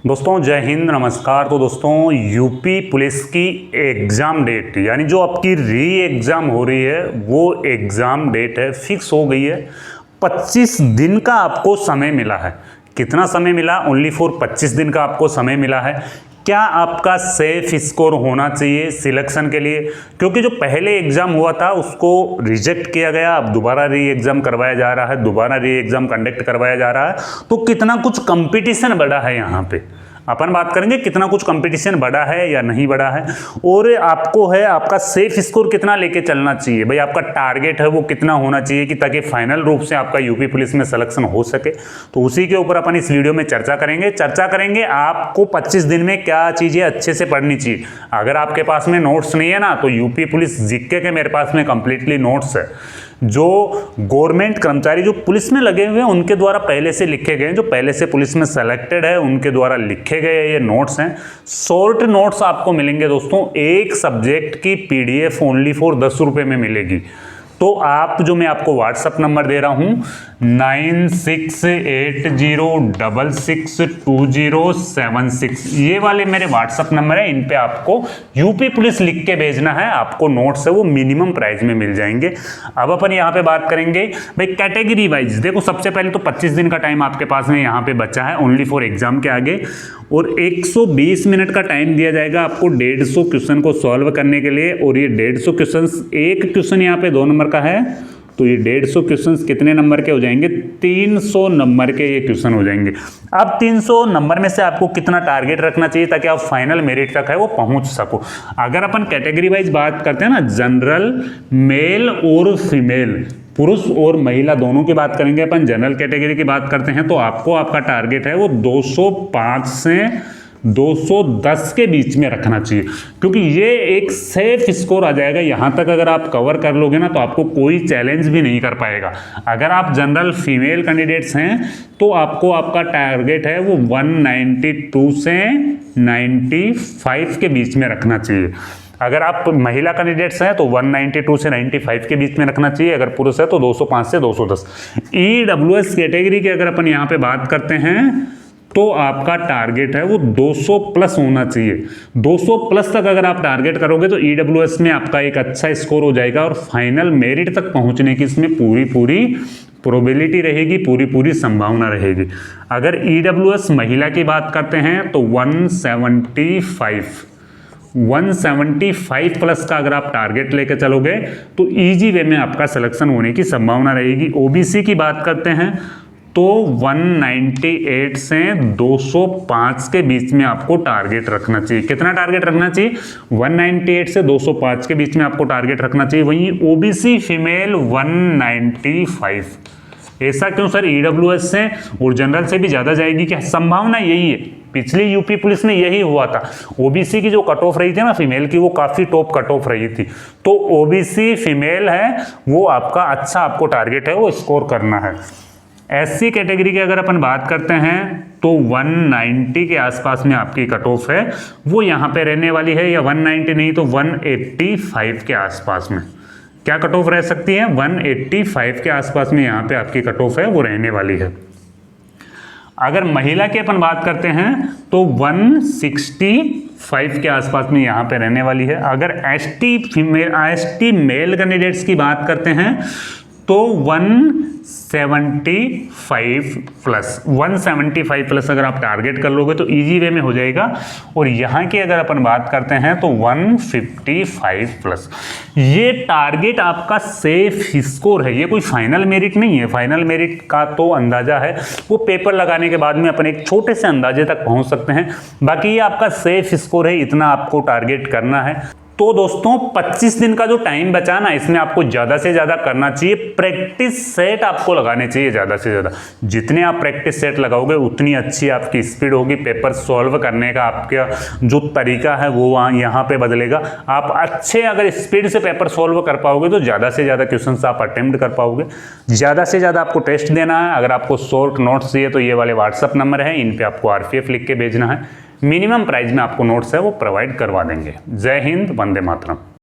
दोस्तों जय हिंद, नमस्कार। तो दोस्तों यूपी पुलिस की एग्ज़ाम डेट यानी जो आपकी री एग्ज़ाम हो रही है वो एग्ज़ाम डेट है, फिक्स हो गई है। 25 दिन का आपको समय मिला है। कितना समय मिला? ओनली फॉर 25 दिन का आपको समय मिला है। क्या आपका सेफ स्कोर होना चाहिए सिलेक्शन के लिए? क्योंकि जो पहले एग्ज़ाम हुआ था उसको रिजेक्ट किया गया, अब दोबारा री एग्ज़ाम करवाया जा रहा है, दोबारा री एग्ज़ाम कंडक्ट करवाया जा रहा है। तो कितना कुछ कंपटीशन बढ़ा है यहाँ पे अपन बात करेंगे, कितना कुछ कंपटीशन बढ़ा है या नहीं बढ़ा है। और आपको है आपका सेफ स्कोर कितना लेके चलना चाहिए, भाई आपका टारगेट है वो कितना होना चाहिए कि ताकि फाइनल रूप से आपका यूपी पुलिस में सिलेक्शन हो सके। तो उसी के ऊपर अपन इस वीडियो में चर्चा करेंगे आपको 25 दिन में क्या चीज़ें अच्छे से पढ़नी चाहिए। अगर आपके पास में नोट्स नहीं है ना, तो यूपी पुलिस जीके के मेरे पास में कंप्लीटली नोट्स है जो गवर्नमेंट कर्मचारी जो पुलिस में लगे हुए हैं उनके द्वारा पहले से लिखे गए, जो पहले से पुलिस में सेलेक्टेड है उनके द्वारा लिखे गए ये नोट्स हैं। शॉर्ट नोट्स आपको मिलेंगे दोस्तों, एक सब्जेक्ट की पीडीएफ ओनली फॉर 10 रुपये में मिलेगी। तो आप जो मैं आपको व्हाट्सअप नंबर दे रहा हूँ 9680662076, ये वाले मेरे व्हाट्सअप नंबर है। इन पे आपको यूपी पुलिस लिख के भेजना है, आपको नोट्स है वो मिनिमम प्राइस में मिल जाएंगे। अब अपन यहाँ पे बात करेंगे भाई कैटेगरी वाइज। देखो सबसे पहले तो 25 दिन का टाइम आपके पास में यहाँ पे बचा है ओनली फॉर एग्जाम के आगे, और 120 मिनट का टाइम दिया जाएगा आपको 150 क्वेश्चन को सॉल्व करने के लिए। और ये 150 क्वेश्चन, एक क्वेश्चन यहाँ पे 2 नंबर का है, तो ये 150 क्वेश्चंस कितने नंबर के हो जाएंगे? 300 नंबर के ये क्वेश्चन हो जाएंगे। अब 300 नंबर में से आपको कितना टारगेट रखना चाहिए ताकि आप फाइनल मेरिट तक है वो पहुंच सको। अगर अपन कैटेगरी वाइज बात करते हैं ना, जनरल, मेल और फीमेल, पुरुष और महिला दोनों की बात करेंगे अपन, जनरल कैटेगरी की बात करते हैं, तो आपको आपका टारगेट है वो 205 से 210 के बीच में रखना चाहिए, क्योंकि ये एक सेफ स्कोर आ जाएगा। यहाँ तक अगर आप कवर कर लोगे ना तो आपको कोई चैलेंज भी नहीं कर पाएगा। अगर आप जनरल फीमेल कैंडिडेट्स हैं तो आपको आपका टारगेट है वो 192 से 95 के बीच में रखना चाहिए। अगर आप महिला कैंडिडेट्स हैं तो 192 से 95 के बीच में रखना चाहिए। अगर पुरुष है तो 205 से 210। ईडब्ल्यूएस कैटेगरी की अगर अपन यहाँ पे बात करते हैं तो आपका टारगेट है वो 200 प्लस होना चाहिए। 200 प्लस तक अगर आप टारगेट करोगे तो ईडब्ल्यूएस में आपका एक अच्छा स्कोर हो जाएगा और फाइनल मेरिट तक पहुंचने की इसमें पूरी प्रोबेबिलिटी रहेगी, पूरी संभावना रहेगी। अगर ईडब्ल्यूएस महिला की बात करते हैं तो 175 प्लस का अगर आप टारगेट लेके चलोगे तो इजी वे में आपका सिलेक्शन होने की संभावना रहेगी। ओबीसी की बात करते हैं तो 198 से 205 के बीच में आपको टारगेट रखना चाहिए। कितना टारगेट रखना चाहिए? 198 से 205 के बीच में आपको टारगेट रखना चाहिए। वहीं ओबीसी फीमेल 195। ऐसा क्यों सर? ईडब्ल्यूएस से और जनरल से भी ज़्यादा जाएगी क्या? संभावना यही है, पिछली यूपी पुलिस में यही हुआ था। ओबीसी की जो कट ऑफ रही थी ना फीमेल की, वो काफ़ी टॉप कट ऑफ रही थी। तो ओबीसी फीमेल है वो आपका अच्छा आपको टारगेट है वो स्कोर करना है। एससी कैटेगरी की अगर अपन बात करते हैं तो 190 के आसपास में आपकी कट ऑफ है वो यहाँ पे रहने वाली है, या 190 नहीं तो 185 के आसपास में क्या कट ऑफ रह सकती है? 185 के आसपास में यहाँ पे आपकी कट ऑफ है वो रहने वाली है। अगर महिला की अपन बात करते हैं तो 165 के आसपास में यहाँ पे रहने वाली है। अगर एसटी मेल कैंडिडेट्स की बात करते हैं तो 175 प्लस अगर आप टारगेट कर लोगे तो इजी वे में हो जाएगा। और यहाँ की अगर अपन बात करते हैं तो 155 प्लस। ये टारगेट आपका सेफ स्कोर है, ये कोई फाइनल मेरिट नहीं है। फाइनल मेरिट का तो अंदाजा है वो पेपर लगाने के बाद में अपन एक छोटे से अंदाजे तक पहुँच सकते हैं। बाकी ये आपका सेफ स्कोर है, इतना आपको टारगेट करना है। तो दोस्तों 25 दिन का जो टाइम बचा ना, इसमें आपको ज़्यादा से ज़्यादा करना चाहिए। प्रैक्टिस सेट आपको लगाने चाहिए ज़्यादा से ज़्यादा। जितने आप प्रैक्टिस सेट लगाओगे उतनी अच्छी आपकी स्पीड होगी, पेपर सॉल्व करने का आपका जो तरीका है वो यहाँ पे बदलेगा। आप अच्छे अगर स्पीड से पेपर सॉल्व कर पाओगे तो ज़्यादा से ज़्यादा क्वेश्चन आप अटेम्प्ट कर पाओगे। ज़्यादा से ज़्यादा आपको टेस्ट देना है। अगर आपको शॉर्ट नोट्स चाहिए तो ये वाले व्हाट्सअप नंबर है, इन पर आपको आरपीएफ लिख के भेजना है। मिनिमम प्राइस में आपको नोट्स है वो प्रोवाइड करवा देंगे। जय हिंद, वंदे मातरम।